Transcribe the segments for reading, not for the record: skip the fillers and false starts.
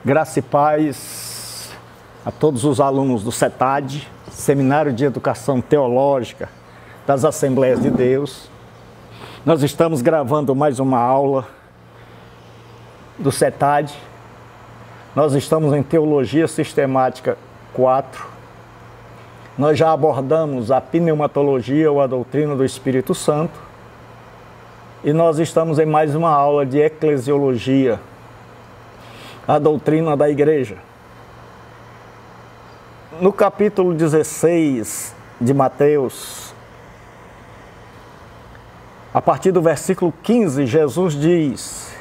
Graça e paz a todos os alunos do CETAD, Seminário de Educação Teológica das Assembleias de Deus. Nós estamos gravando mais uma aula do CETAD. Nós estamos em Teologia Sistemática 4. Nós já abordamos a pneumatologia ou a doutrina do Espírito Santo. E nós estamos em mais uma aula de eclesiologia, a doutrina da igreja. No capítulo 16 de Mateus, a partir do versículo 15, Jesus diz: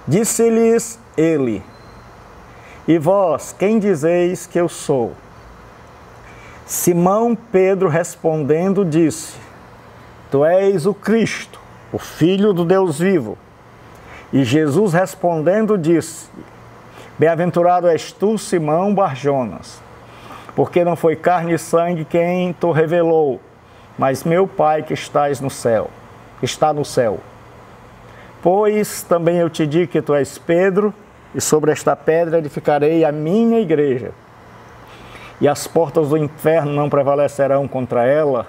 Disse-lhes ele: E vós, quem dizeis que eu sou? Simão Pedro respondendo disse: Tu és o Cristo, o Filho do Deus vivo. E Jesus respondendo disse: Bem-aventurado és tu, Simão Barjonas, porque não foi carne e sangue quem te revelou, mas meu Pai que está no céu. Pois também eu te digo que tu és Pedro, e sobre esta pedra edificarei a minha igreja, e as portas do inferno não prevalecerão contra ela,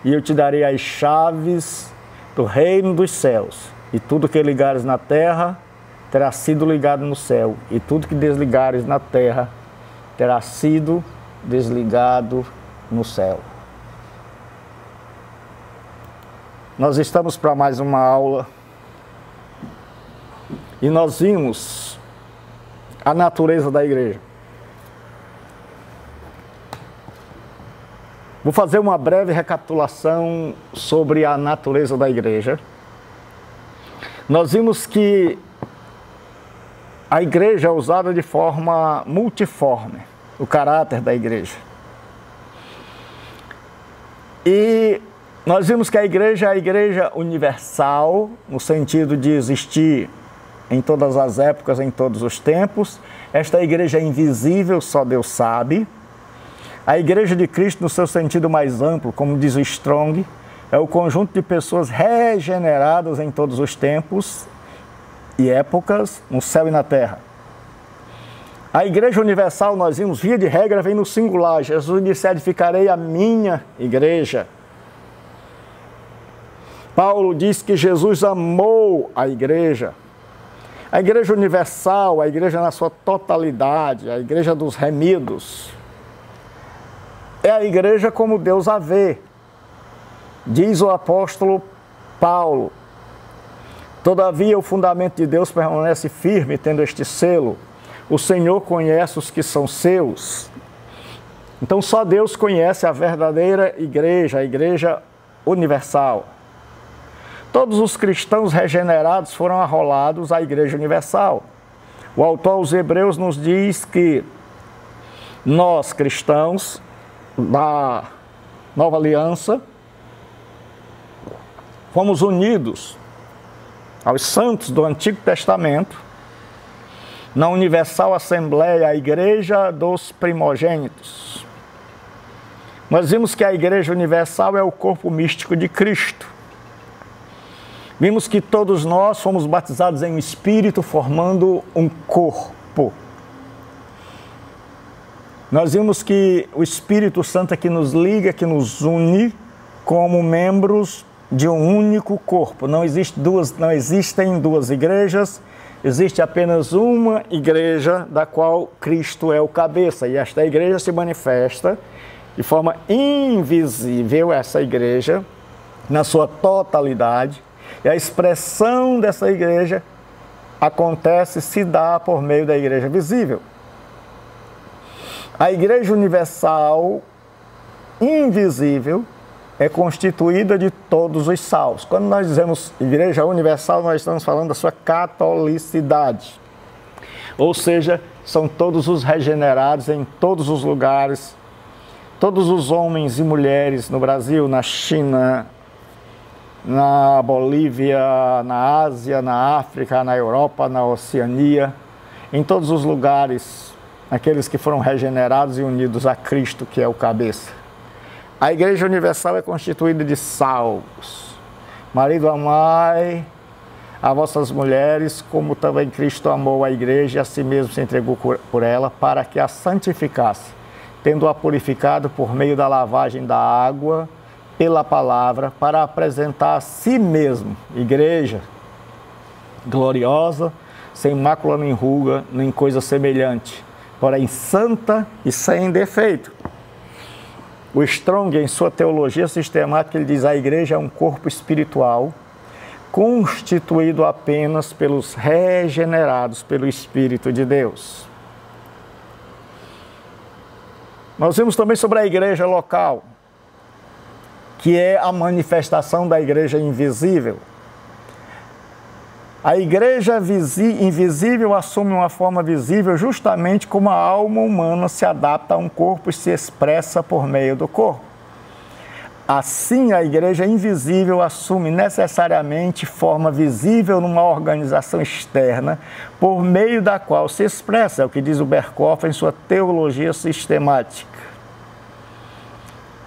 e eu te darei as chaves do reino dos céus. E tudo que ligares na terra terá sido ligado no céu, e tudo que desligares na terra terá sido desligado no céu. Nós estamos para mais uma aula e nós vimos a natureza da igreja. Vou fazer uma breve recapitulação sobre a natureza da igreja. Nós vimos que a igreja é usada de forma multiforme, o caráter da igreja. E nós vimos que a igreja é a igreja universal, no sentido de existir em todas as épocas, em todos os tempos. Esta igreja é invisível, só Deus sabe. A igreja de Cristo, no seu sentido mais amplo, como diz o Strong, é o conjunto de pessoas regeneradas em todos os tempos e épocas, no céu e na terra. A igreja universal, nós vimos, via de regra, vem no singular. Jesus disse: edificarei a minha igreja. Paulo diz que Jesus amou a igreja. A igreja universal, a igreja na sua totalidade, a igreja dos remidos, é a igreja como Deus a vê. Diz o apóstolo Paulo: Todavia o fundamento de Deus permanece firme, tendo este selo: o Senhor conhece os que são seus. Então só Deus conhece a verdadeira igreja, a igreja universal. Todos os cristãos regenerados foram arrolados à igreja universal. O autor aos Hebreus nos diz que nós, cristãos da Nova Aliança, fomos unidos aos santos do Antigo Testamento, na Universal Assembleia, a Igreja dos Primogênitos. Nós vimos que a Igreja Universal é o corpo místico de Cristo. Vimos que todos nós fomos batizados em Espírito, formando um corpo. Nós vimos que o Espírito Santo é que nos liga, que nos une como membros de um único corpo. Não existem duas igrejas, existe apenas uma igreja da qual Cristo é o cabeça. E esta igreja se manifesta de forma invisível, essa igreja, na sua totalidade. E a expressão dessa igreja acontece, se dá por meio da igreja visível. A igreja universal, invisível, é constituída de todos os salvos. Quando nós dizemos igreja universal, nós estamos falando da sua catolicidade. Ou seja, são todos os regenerados em todos os lugares, todos os homens e mulheres no Brasil, na China, na Bolívia, na Ásia, na África, na Europa, na Oceania, em todos os lugares, aqueles que foram regenerados e unidos a Cristo, que é o cabeça. A Igreja Universal é constituída de salvos. Marido, amai a vossas mulheres, como também Cristo amou a igreja e a si mesmo se entregou por ela, para que a santificasse, tendo-a purificado por meio da lavagem da água, pela palavra, para apresentar a si mesmo, igreja gloriosa, sem mácula nem ruga, nem coisa semelhante, porém santa e sem defeito. O Strong, em sua teologia sistemática, ele diz: a igreja é um corpo espiritual constituído apenas pelos regenerados pelo Espírito de Deus. Nós vimos também sobre a igreja local, que é a manifestação da igreja invisível. A igreja invisível assume uma forma visível justamente como a alma humana se adapta a um corpo e se expressa por meio do corpo. Assim, a igreja invisível assume necessariamente forma visível numa organização externa, por meio da qual se expressa, é o que diz o Berkhoff em sua teologia sistemática.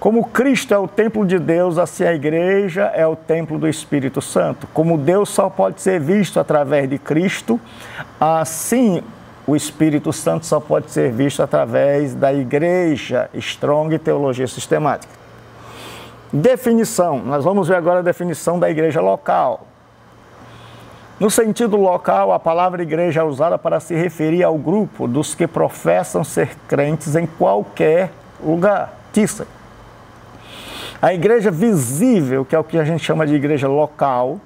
Como Cristo é o templo de Deus, assim a igreja é o templo do Espírito Santo. Como Deus só pode ser visto através de Cristo, assim o Espírito Santo só pode ser visto através da igreja. Strong, teologia sistemática. Definição. Nós vamos ver agora a definição da igreja local. No sentido local, a palavra igreja é usada para se referir ao grupo dos que professam ser crentes em qualquer lugar. Tissa. A igreja visível, que é o que a gente chama de igreja local,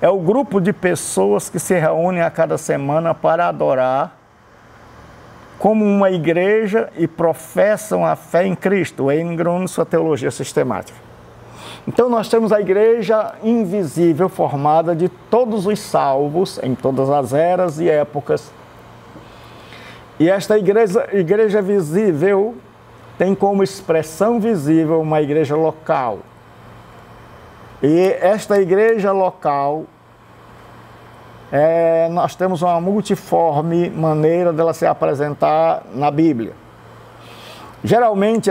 é o grupo de pessoas que se reúnem a cada semana para adorar como uma igreja e professam a fé em Cristo. Engron, sua teologia sistemática. Então nós temos a igreja invisível formada de todos os salvos em todas as eras e épocas. E esta igreja visível tem como expressão visível uma igreja local. E esta igreja local, nós temos uma multiforme maneira dela se apresentar na Bíblia. Geralmente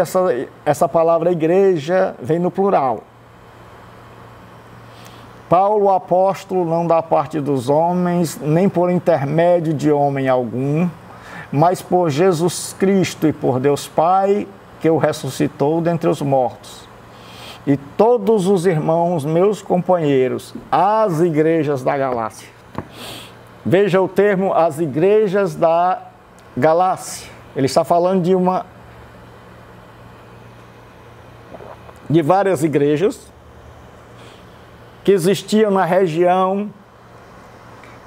essa palavra igreja vem no plural. Paulo, o apóstolo, não da parte dos homens, nem por intermédio de homem algum, mas por Jesus Cristo e por Deus Pai, que o ressuscitou dentre os mortos. E todos os irmãos, meus companheiros, as igrejas da Galácia. Veja o termo, as igrejas da Galácia. Ele está falando de várias igrejas que existiam na região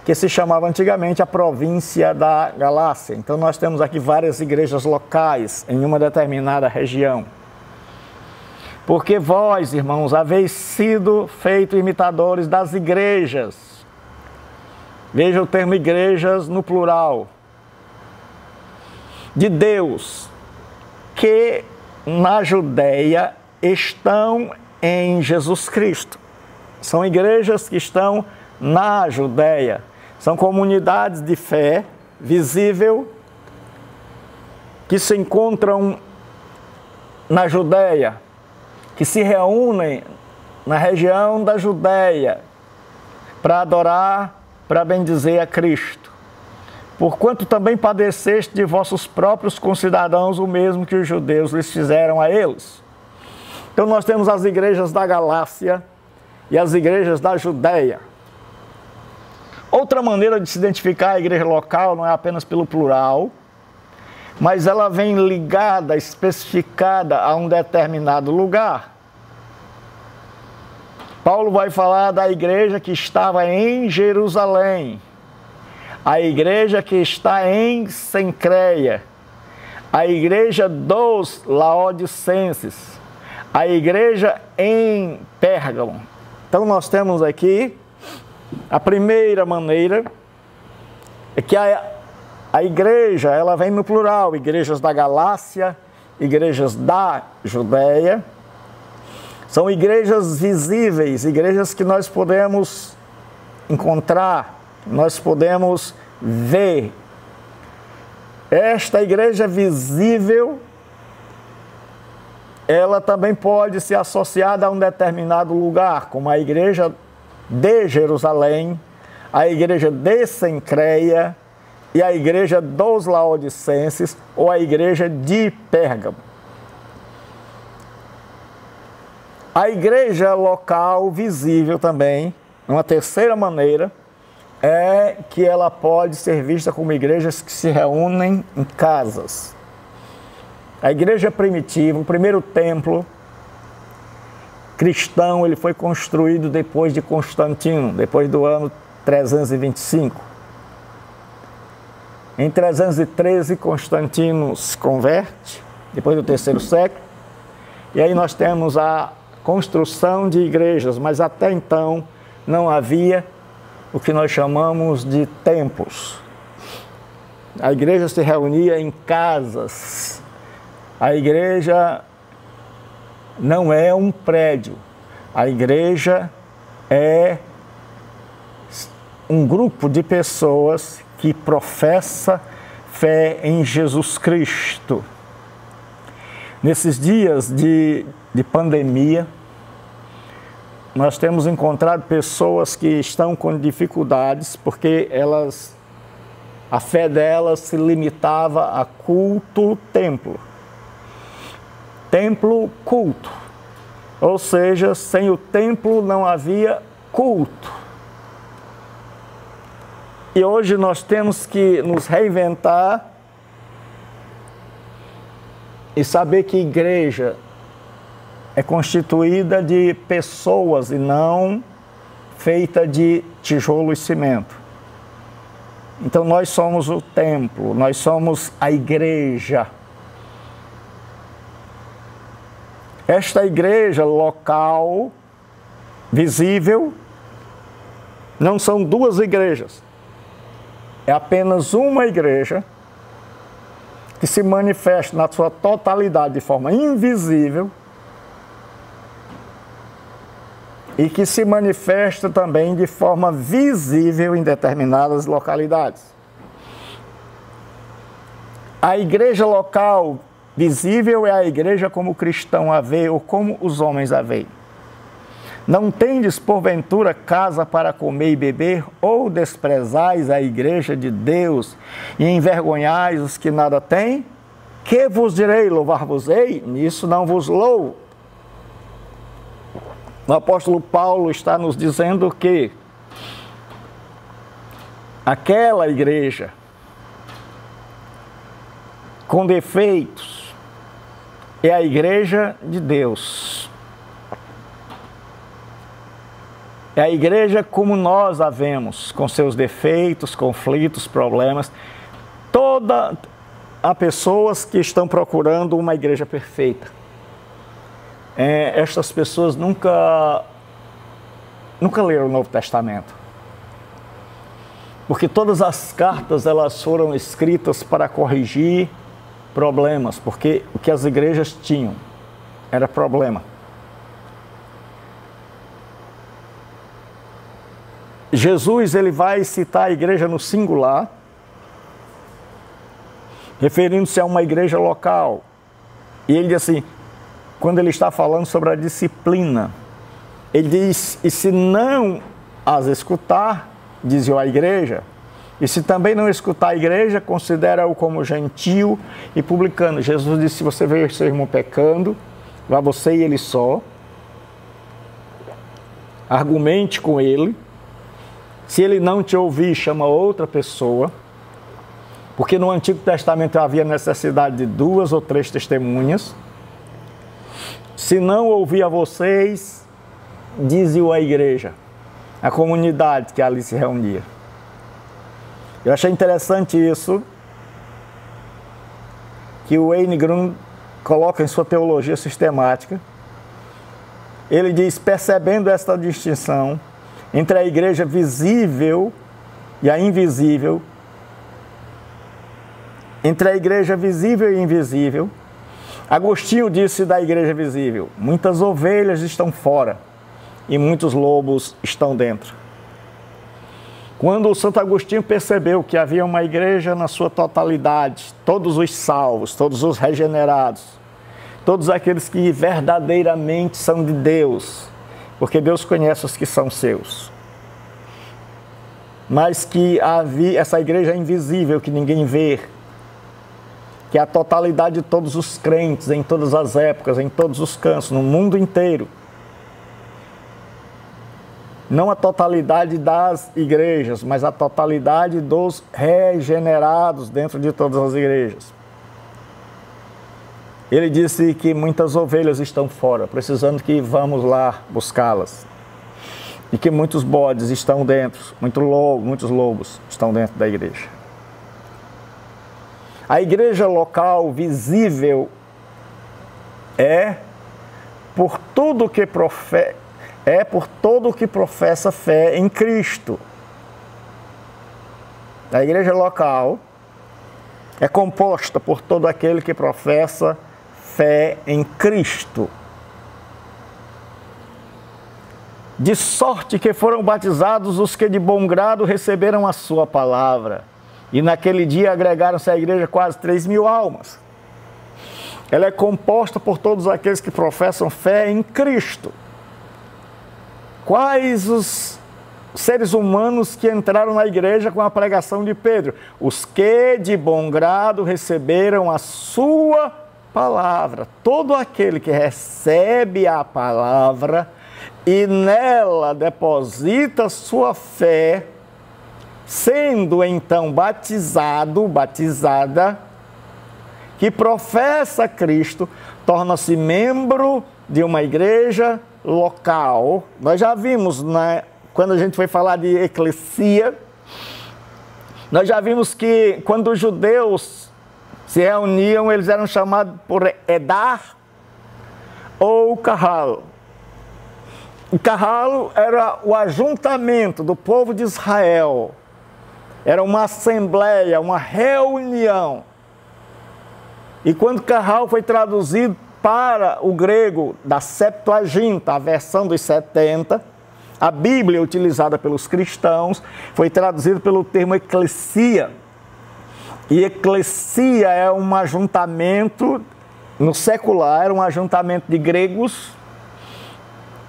que se chamava antigamente a província da Galácia. Então nós temos aqui várias igrejas locais em uma determinada região. Porque vós, irmãos, haveis sido feitos imitadores das igrejas. Veja o termo igrejas no plural. De Deus, que na Judéia estão em Jesus Cristo. São igrejas que estão na Judéia. São comunidades de fé visível que se encontram na Judéia, que se reúnem na região da Judéia para adorar, para bendizer a Cristo. Porquanto também padeceste de vossos próprios concidadãos o mesmo que os judeus lhes fizeram a eles. Então nós temos as igrejas da Galácia e as igrejas da Judéia. Outra maneira de se identificar a igreja local não é apenas pelo plural, mas ela vem ligada, especificada a um determinado lugar. Paulo vai falar da igreja que estava em Jerusalém, a igreja que está em Cencreia, a igreja dos Laodicenses, a igreja em Pérgamo. Então nós temos aqui a primeira maneira é que a igreja, ela vem no plural, igrejas da Galácia, igrejas da Judéia. São igrejas visíveis, igrejas que nós podemos encontrar, nós podemos ver. Esta igreja visível, ela também pode ser associada a um determinado lugar, como a igreja de Jerusalém, a igreja de Cencreia e a igreja dos Laodicenses ou a igreja de Pérgamo. A igreja local visível também, uma terceira maneira, é que ela pode ser vista como igrejas que se reúnem em casas. A igreja primitiva, o primeiro templo cristão, ele foi construído depois de Constantino, depois do ano 325. Em 313, Constantino se converte, depois do terceiro século, e aí nós temos a construção de igrejas, mas até então não havia o que nós chamamos de templos. A igreja se reunia em casas. A igreja não é um prédio. A igreja é um grupo de pessoas que professa fé em Jesus Cristo. Nesses dias de pandemia, nós temos encontrado pessoas que estão com dificuldades porque a fé delas se limitava a culto, templo. Templo, culto. Ou seja, sem o templo não havia culto. E hoje nós temos que nos reinventar e saber que igreja é constituída de pessoas e não feita de tijolo e cimento. Então nós somos o templo, nós somos a igreja. Esta igreja local, visível, não são duas igrejas. É apenas uma igreja que se manifesta na sua totalidade de forma invisível e que se manifesta também de forma visível em determinadas localidades. A igreja local visível é a igreja como o cristão a vê ou como os homens a veem. Não tendes, porventura, casa para comer e beber, ou desprezais a igreja de Deus e envergonhais os que nada têm? Que vos direi, louvar-vos-ei? Nisso não vos louvo. O apóstolo Paulo está nos dizendo que aquela igreja com defeitos é a igreja de Deus. É a igreja como nós a vemos, com seus defeitos, conflitos, problemas. Há pessoas que estão procurando uma igreja perfeita. Estas pessoas nunca leram o Novo Testamento. Porque todas as cartas elas foram escritas para corrigir problemas, porque o que as igrejas tinham era problema. Jesus ele vai citar a igreja no singular, referindo-se a uma igreja local. E ele diz assim, quando ele está falando sobre a disciplina, ele diz, e se não as escutar, diz a igreja, e se também não escutar a igreja, considera-o como gentio e publicano. Jesus disse, se você vê seu irmão pecando, vá você e ele só, argumente com ele, se ele não te ouvir, chama outra pessoa, porque no Antigo Testamento havia necessidade de 2 ou 3 testemunhas. Se não ouvir a vocês, diz-o à igreja, a comunidade que ali se reunia. Eu achei interessante isso, que o Wayne Grudem coloca em sua teologia sistemática. Ele diz, percebendo esta distinção entre a igreja visível e a invisível, entre a igreja visível e invisível, Agostinho disse da igreja visível, muitas ovelhas estão fora e muitos lobos estão dentro. Quando o Santo Agostinho percebeu que havia uma igreja na sua totalidade, todos os salvos, todos os regenerados, todos aqueles que verdadeiramente são de Deus, porque Deus conhece os que são seus. mas que havia essa igreja invisível que ninguém vê, que é a totalidade de todos os crentes, em todas as épocas, em todos os cantos, no mundo inteiro. Não a totalidade das igrejas, mas a totalidade dos regenerados dentro de todas as igrejas. Ele disse que muitas ovelhas estão fora, precisando que vamos lá buscá-las. E que muitos bodes estão dentro, muitos lobos estão dentro da igreja. A igreja local visível é por todo que professa fé em Cristo. A igreja local é composta por todo aquele que professa fé em Cristo. De sorte que foram batizados os que de bom grado receberam a sua palavra. E naquele dia agregaram-se à igreja quase 3.000 almas. Ela é composta por todos aqueles que professam fé em Cristo. Quais os seres humanos que entraram na igreja com a pregação de Pedro? Os que de bom grado receberam a sua palavra. Todo aquele que recebe a palavra e nela deposita sua fé, sendo então batizada, que professa Cristo, torna-se membro de uma igreja local. Nós já vimos, né, quando a gente foi falar de eclesia, nós já vimos que quando os judeus se reuniam, eles eram chamados por Edar ou Kahal. O Kahal era o ajuntamento do povo de Israel. Era uma assembleia, uma reunião. E quando Kahal foi traduzido para o grego da Septuaginta, a versão dos 70, a Bíblia utilizada pelos cristãos foi traduzida pelo termo eclesia. E eclesia é um ajuntamento, no secular, era um ajuntamento de gregos,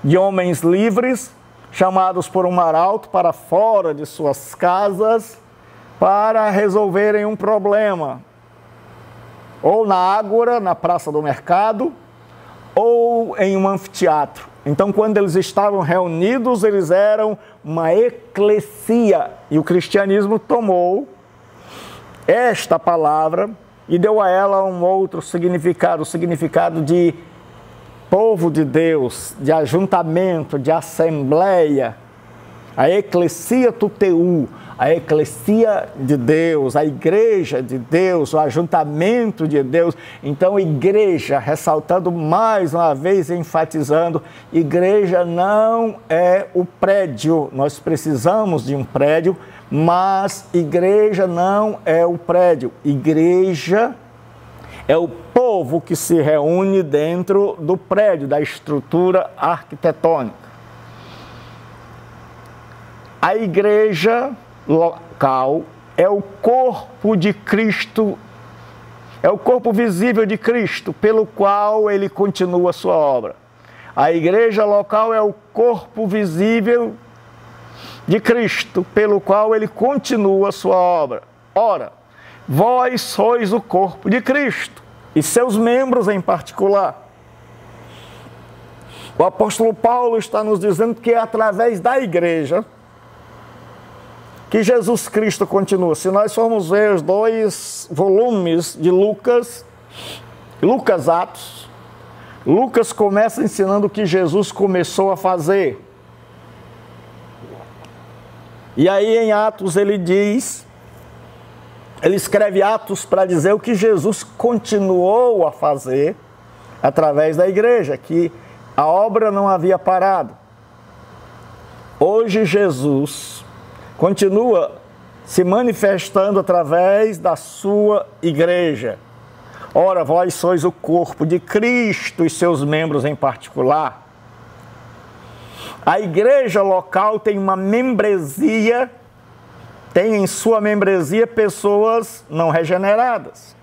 de homens livres, chamados por um arauto para fora de suas casas, para resolverem um problema, ou na ágora, na praça do mercado, ou em um anfiteatro. Então, quando eles estavam reunidos, eles eram uma eclesia, e o cristianismo tomou esta palavra e deu a ela um outro significado, o significado de povo de Deus, de ajuntamento, de assembleia, a eclesia tuteu, a eclesia de Deus, a igreja de Deus, o ajuntamento de Deus. Então, igreja, ressaltando mais uma vez, enfatizando, igreja não é o prédio, nós precisamos de um prédio, mas igreja não é o prédio, igreja é o povo que se reúne dentro do prédio, da estrutura arquitetônica. A igreja local é o corpo de Cristo, é o corpo visível de Cristo, pelo qual ele continua a sua obra. A igreja local é o corpo visível de Cristo, pelo qual ele continua a sua obra. Ora, vós sois o corpo de Cristo, e seus membros em particular. O apóstolo Paulo está nos dizendo que é através da igreja que Jesus Cristo continua. Se nós formos ver os 2 volumes de Lucas Atos, Lucas começa ensinando o que Jesus começou a fazer. E aí em Atos ele escreve Atos para dizer o que Jesus continuou a fazer através da igreja, que a obra não havia parado. Hoje Jesus continua se manifestando através da sua igreja. Ora, vós sois o corpo de Cristo e seus membros em particular. A igreja local tem uma membresia, tem em sua membresia pessoas não regeneradas.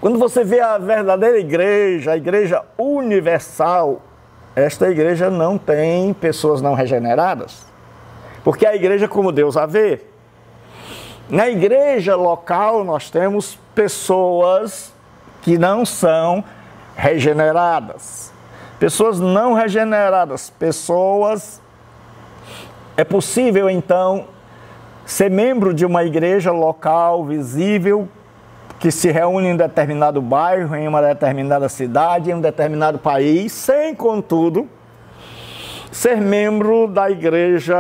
Quando você vê a verdadeira igreja, a igreja universal, esta igreja não tem pessoas não regeneradas. Porque a igreja como Deus a vê. Na igreja local nós temos pessoas que não são regeneradas. Pessoas não regeneradas, pessoas... É possível então ser membro de uma igreja local visível que se reúne em um determinado bairro, em uma determinada cidade, em um determinado país, sem, contudo, ser membro da igreja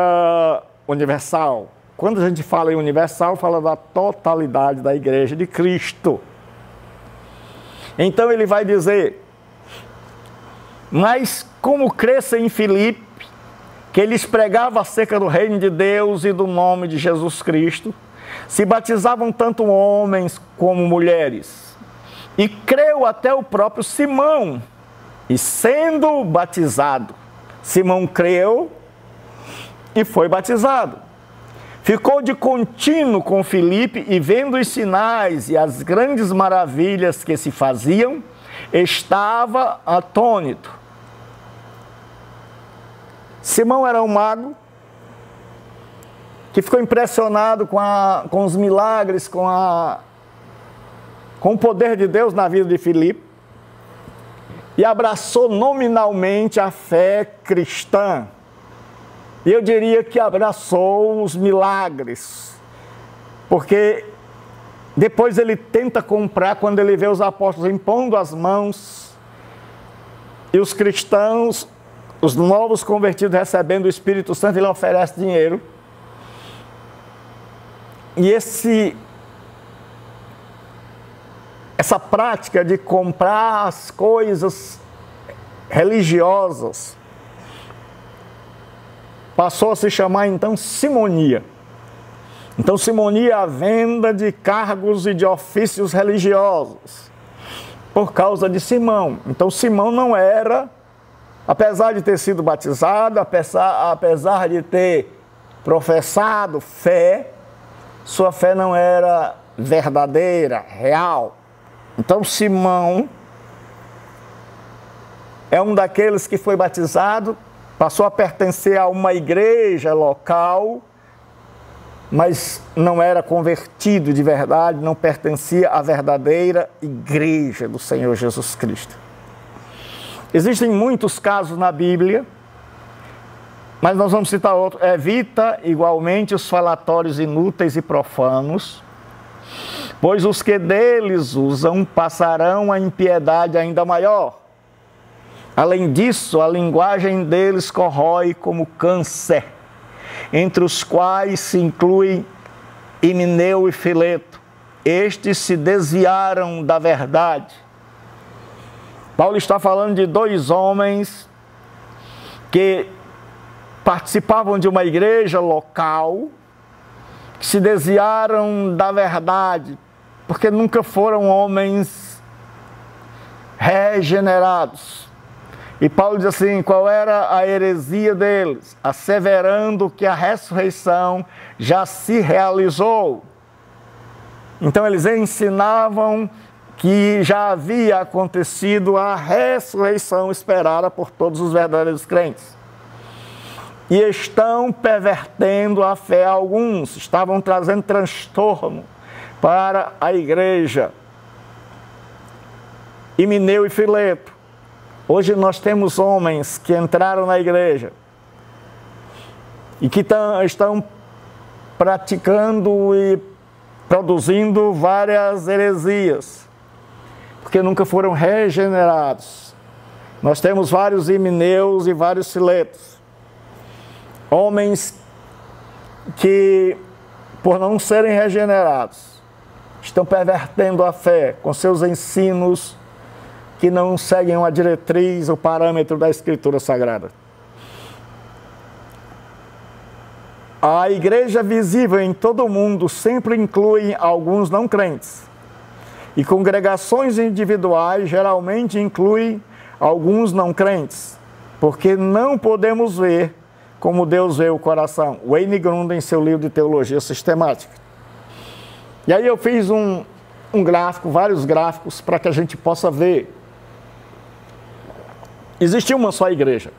universal. Quando a gente fala em universal, fala da totalidade da igreja de Cristo. Então ele vai dizer, mas como cresce em Filipe, que eles pregavam acerca do reino de Deus e do nome de Jesus Cristo, se batizavam tanto homens como mulheres. E creu até o próprio Simão, e sendo batizado, Simão creu e foi batizado. Ficou de contínuo com Filipe e vendo os sinais e as grandes maravilhas que se faziam, estava atônito. Simão era um mago que ficou impressionado com os milagres, com o poder de Deus na vida de Filipe e abraçou nominalmente a fé cristã. E eu diria que abraçou os milagres, porque depois ele tenta comprar quando ele vê os apóstolos impondo as mãos e os cristãos, os novos convertidos recebendo o Espírito Santo, ele oferece dinheiro. E essa prática de comprar as coisas religiosas passou a se chamar então simonia. Então simonia é a venda de cargos e de ofícios religiosos, por causa de Simão. Então Simão não era, apesar de ter sido batizado, apesar de ter professado fé, sua fé não era verdadeira, real. Então Simão é um daqueles que foi batizado, passou a pertencer a uma igreja local, mas não era convertido de verdade, não pertencia à verdadeira igreja do Senhor Jesus Cristo. Existem muitos casos na Bíblia, mas nós vamos citar outro. Evita igualmente os falatórios inúteis e profanos, pois os que deles usam passarão a impiedade ainda maior. Além disso, a linguagem deles corrói como câncer, entre os quais se incluem Himeneu e Fileto. Estes se desviaram da verdade. Paulo está falando de dois homens que participavam de uma igreja local, que se desviaram da verdade, porque nunca foram homens regenerados. E Paulo diz assim, qual era a heresia deles? Asseverando que a ressurreição já se realizou. Então eles ensinavam que já havia acontecido a ressurreição esperada por todos os verdadeiros crentes. E estão pervertendo a fé a alguns, estavam trazendo transtorno para a igreja. Himeneu e Fileto. Hoje nós temos homens que entraram na igreja e que estão praticando e produzindo várias heresias, porque nunca foram regenerados. Nós temos vários Himeneus e vários Filetos. Homens que, por não serem regenerados, estão pervertendo a fé com seus ensinos que não seguem uma diretriz, o parâmetro da Escritura Sagrada. A igreja visível em todo o mundo sempre inclui alguns não crentes. E congregações individuais geralmente incluem alguns não crentes, porque não podemos ver como Deus vê o coração. Wayne Grudem, em seu livro de Teologia Sistemática. E aí eu fiz um gráfico, vários gráficos, para que a gente possa ver. Existia uma só igreja.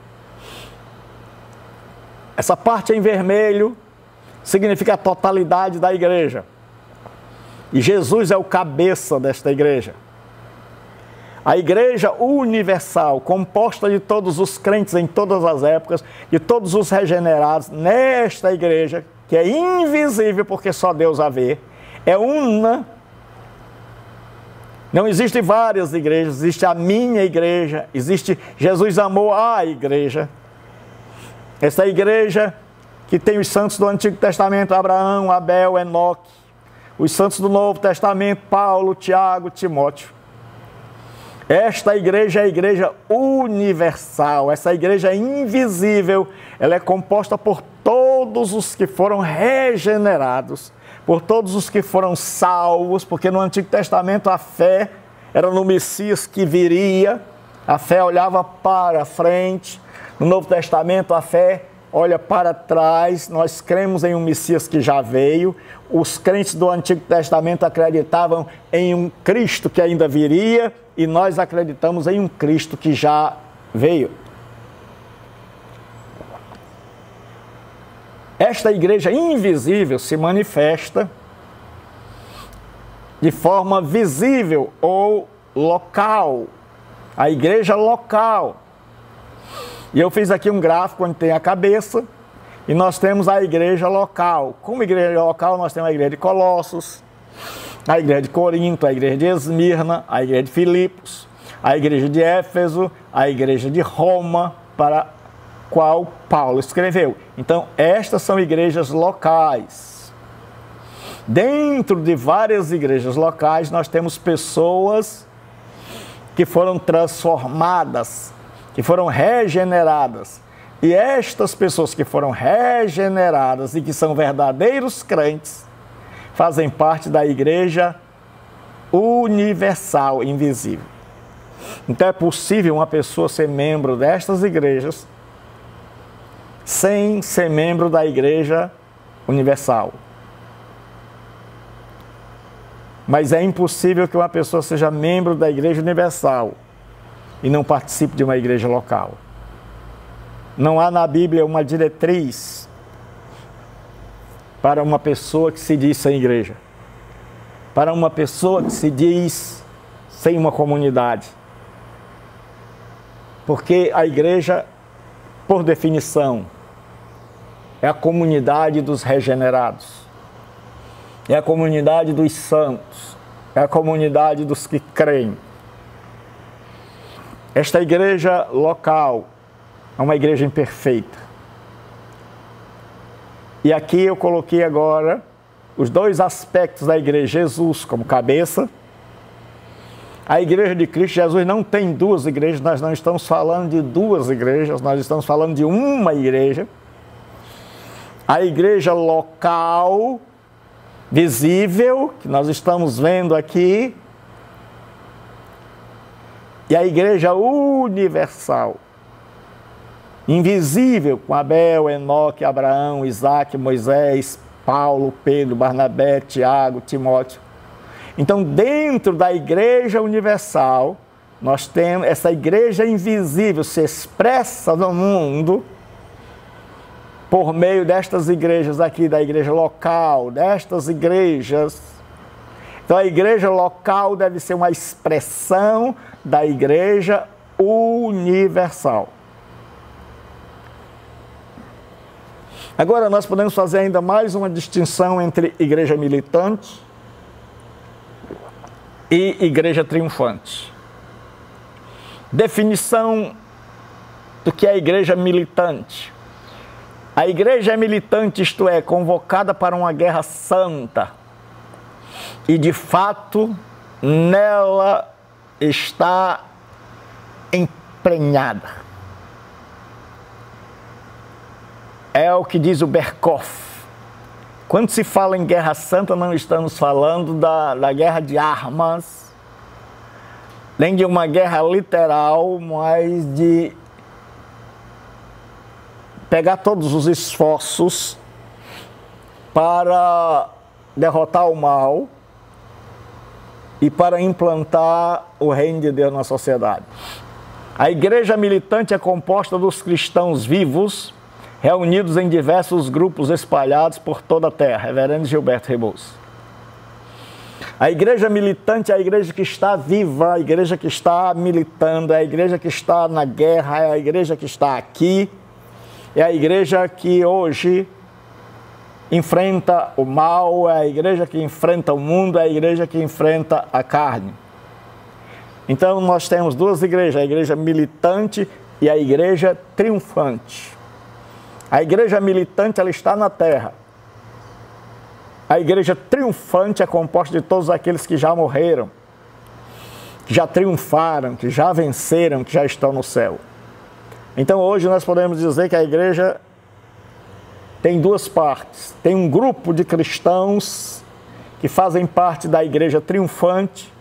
Essa parte em vermelho significa a totalidade da igreja. E Jesus é o cabeça desta igreja. A igreja universal, composta de todos os crentes em todas as épocas, de todos os regenerados, nesta igreja, que é invisível porque só Deus a vê, é una. Não existem várias igrejas, existe a minha igreja, existe Jesus amou a igreja. Essa igreja que tem os santos do Antigo Testamento, Abraão, Abel, Enoque, os santos do Novo Testamento, Paulo, Tiago, Timóteo. Esta igreja é a igreja universal, essa igreja é invisível, ela é composta por todos os que foram regenerados, por todos os que foram salvos, porque no Antigo Testamento a fé era no Messias que viria, a fé olhava para frente, no Novo Testamento a fé olha para trás, nós cremos em um Messias que já veio, os crentes do Antigo Testamento acreditavam em um Cristo que ainda viria, e nós acreditamos em um Cristo que já veio. Esta igreja invisível se manifesta de forma visível ou local, a igreja local. E eu fiz aqui um gráfico onde tem a cabeça, e nós temos a igreja local. Como igreja local, nós temos a igreja de Colossos, a igreja de Corinto, a igreja de Esmirna, a igreja de Filipos, a igreja de Éfeso, a igreja de Roma, para a qual Paulo escreveu. Então, estas são igrejas locais. Dentro de várias igrejas locais, nós temos pessoas que foram transformadas, que foram regeneradas. E estas pessoas que foram regeneradas e que são verdadeiros crentes, fazem parte da igreja universal, invisível. Então é possível uma pessoa ser membro destas igrejas sem ser membro da igreja universal. Mas é impossível que uma pessoa seja membro da igreja universal e não participe de uma igreja local. Não há na Bíblia uma diretriz para uma pessoa que se diz sem igreja, para uma pessoa que se diz sem uma comunidade. Porque a igreja, por definição, é a comunidade dos regenerados, é a comunidade dos santos, é a comunidade dos que creem. Esta igreja local é uma igreja imperfeita. E aqui eu coloquei agora os dois aspectos da igreja: Jesus como cabeça. A igreja de Cristo, Jesus não tem duas igrejas, nós não estamos falando de duas igrejas, nós estamos falando de uma igreja. A igreja local, visível, que nós estamos vendo aqui, e a igreja universal, invisível, com Abel, Enoque, Abraão, Isaac, Moisés, Paulo, Pedro, Barnabé, Tiago, Timóteo. Então, dentro da igreja universal, nós temos essa igreja invisível, se expressa no mundo por meio destas igrejas aqui, da igreja local, destas igrejas. Então, a igreja local deve ser uma expressão da igreja universal. Agora, nós podemos fazer ainda mais uma distinção entre igreja militante e igreja triunfante. Definição do que é a igreja militante. A igreja é militante, isto é, convocada para uma guerra santa. E, de fato, nela está emprenhada. É o que diz o Berkhof. Quando se fala em guerra santa, não estamos falando da guerra de armas, nem de uma guerra literal, mas de pegar todos os esforços para derrotar o mal e para implantar o reino de Deus na sociedade. A igreja militante é composta dos cristãos vivos, reunidos em diversos grupos espalhados por toda a terra. Reverendo Gilberto Rebouças. A igreja militante é a igreja que está viva, a igreja que está militando, é a igreja que está na guerra, é a igreja que está aqui, é a igreja que hoje enfrenta o mal, é a igreja que enfrenta o mundo, é a igreja que enfrenta a carne. Então nós temos duas igrejas, a igreja militante e a igreja triunfante. A igreja militante, ela está na terra. A igreja triunfante é composta de todos aqueles que já morreram, que já triunfaram, que já venceram, que já estão no céu. Então hoje nós podemos dizer que a igreja tem duas partes. Tem um grupo de cristãos que fazem parte da igreja triunfante,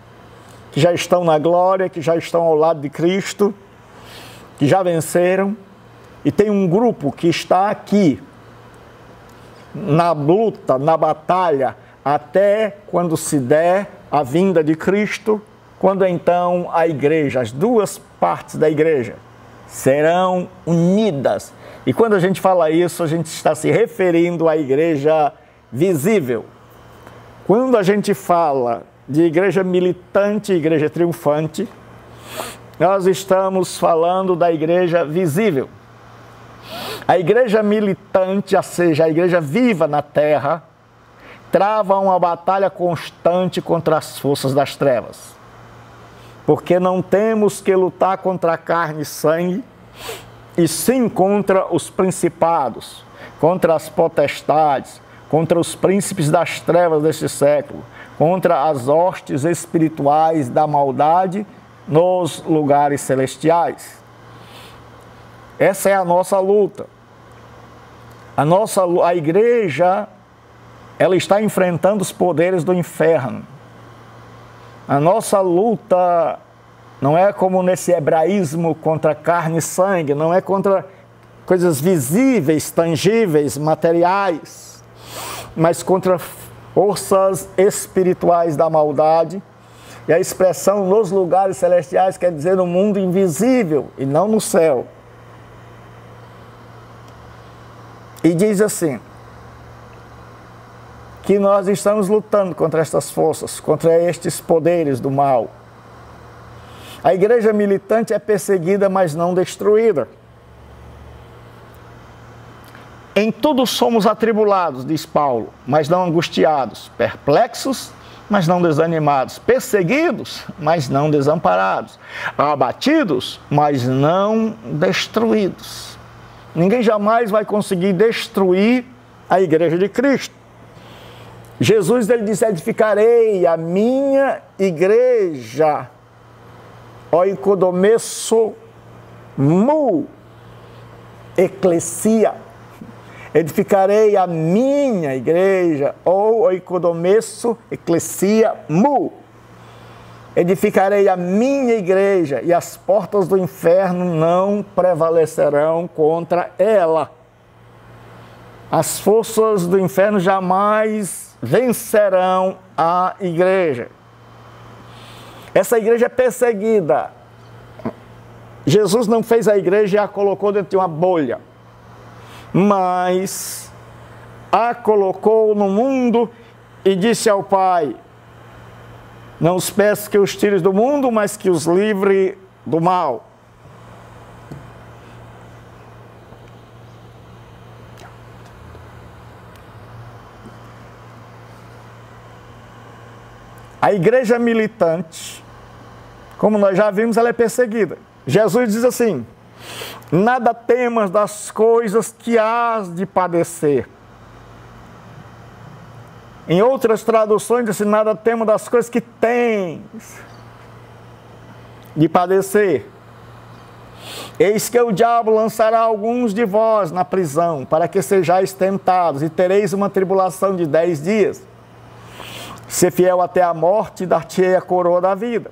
que já estão na glória, que já estão ao lado de Cristo, que já venceram. E tem um grupo que está aqui, na luta, na batalha, até quando se der a vinda de Cristo, quando então a igreja, as duas partes da igreja, serão unidas. E quando a gente fala isso, a gente está se referindo à igreja visível. Quando a gente fala de igreja militante e igreja triunfante, nós estamos falando da igreja visível. A igreja militante, ou seja, a igreja viva na terra, trava uma batalha constante contra as forças das trevas. Porque não temos que lutar contra a carne e sangue, e sim contra os principados, contra as potestades, contra os príncipes das trevas deste século, contra as hostes espirituais da maldade nos lugares celestiais. Essa é a nossa luta. A igreja, ela está enfrentando os poderes do inferno. A nossa luta não é como nesse hebraísmo contra carne e sangue, não é contra coisas visíveis, tangíveis, materiais, mas contra forças espirituais da maldade. E a expressão nos lugares celestiais quer dizer no mundo invisível e não no céu. E diz assim, que nós estamos lutando contra estas forças, contra estes poderes do mal. A igreja militante é perseguida, mas não destruída. Em tudo somos atribulados, diz Paulo, mas não angustiados, perplexos, mas não desanimados, perseguidos, mas não desamparados, abatidos, mas não destruídos. Ninguém jamais vai conseguir destruir a igreja de Cristo. Jesus, ele disse, edificarei a minha igreja, oikodomesso mu, eclesia. Edificarei a minha igreja, ou oikodomesso, eclesia mu. Edificarei a minha igreja e as portas do inferno não prevalecerão contra ela. As forças do inferno jamais vencerão a igreja. Essa igreja é perseguida. Jesus não fez a igreja e a colocou dentro de uma bolha, mas a colocou no mundo e disse ao Pai, não os peço que os tires do mundo, mas que os livre do mal. A igreja militante, como nós já vimos, ela é perseguida. Jesus diz assim, nada temas das coisas que hás de padecer. Em outras traduções, diz assim, nada temo das coisas que tens de padecer. Eis que o diabo lançará alguns de vós na prisão, para que sejais tentados, e tereis uma tribulação de 10 dias. Ser fiel até a morte, e dar-te-ei a coroa da vida.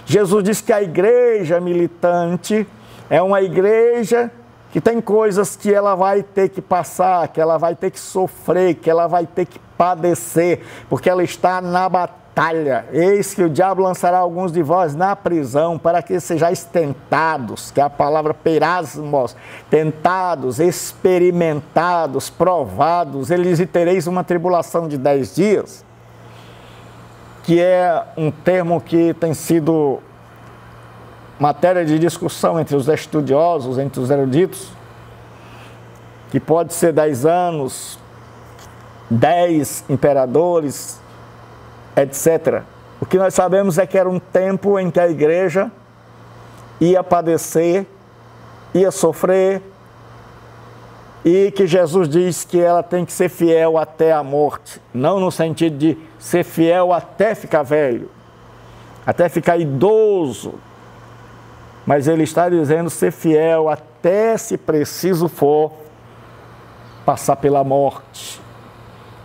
Jesus diz que a igreja militante é uma igreja que tem coisas que ela vai ter que passar, que ela vai ter que sofrer, que ela vai ter que padecer, porque ela está na batalha batalha. Eis que o diabo lançará alguns de vós na prisão, para que sejais tentados, que é a palavra peirasmos, tentados, experimentados, provados, eles e tereis uma tribulação de 10 dias, que é um termo que tem sido matéria de discussão entre os estudiosos, entre os eruditos, que pode ser 10 anos, 10 imperadores, etc. O que nós sabemos é que era um tempo em que a igreja ia padecer, ia sofrer, e que Jesus diz que ela tem que ser fiel até a morte, não no sentido de ser fiel até ficar velho, até ficar idoso, mas ele está dizendo ser fiel até, se preciso for, passar pela morte.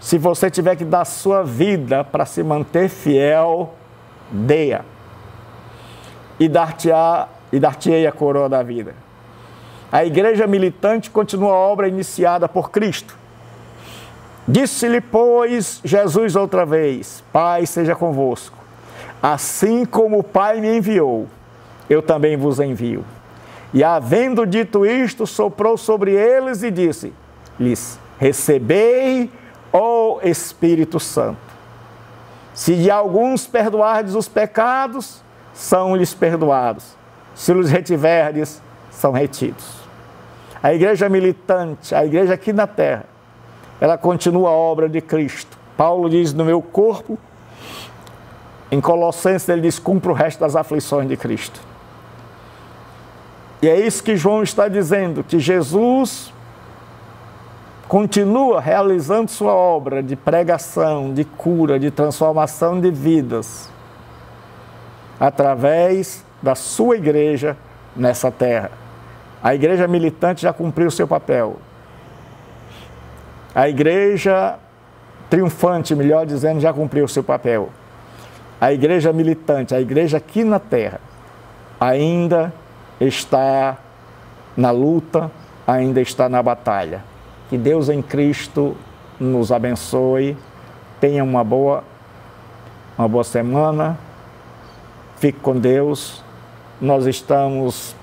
Se você tiver que dar sua vida para se manter fiel, dê-a. E dar-te-ei a coroa da vida. A igreja militante continua a obra iniciada por Cristo. Disse-lhe, pois, Jesus outra vez: Pai seja convosco. Assim como o Pai me enviou, eu também vos envio. E havendo dito isto, soprou sobre eles e disse-lhes: Recebei o Espírito Santo. Se de alguns perdoardes os pecados, são-lhes perdoados. Se os retiverdes, são retidos. A igreja militante, a igreja aqui na terra, ela continua a obra de Cristo. Paulo diz, no meu corpo, em Colossenses ele diz, cumpre o resto das aflições de Cristo. E é isso que João está dizendo, que Jesus continua realizando sua obra de pregação, de cura, de transformação de vidas, através da sua igreja nessa terra. A igreja militante já cumpriu o seu papel. A igreja triunfante, melhor dizendo, já cumpriu o seu papel. A igreja militante, a igreja aqui na terra, ainda está na luta, ainda está na batalha. Que Deus em Cristo nos abençoe. Tenha uma boa semana. Fique com Deus. Nós estamos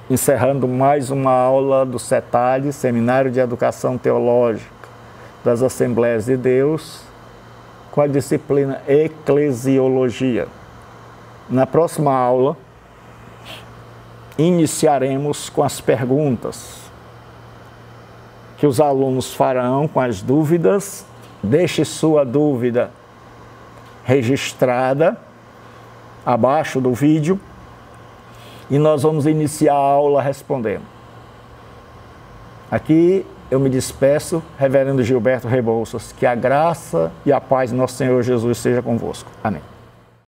encerrando mais uma aula do CETAD, Seminário de Educação Teológica das Assembleias de Deus, com a disciplina Eclesiologia. Na próxima aula, iniciaremos com as perguntas que os alunos farão com as dúvidas. Deixe sua dúvida registrada abaixo do vídeo e nós vamos iniciar a aula respondendo. Aqui eu me despeço, Reverendo Gilberto Rebouças, que a graça e a paz do nosso Senhor Jesus seja convosco. Amém.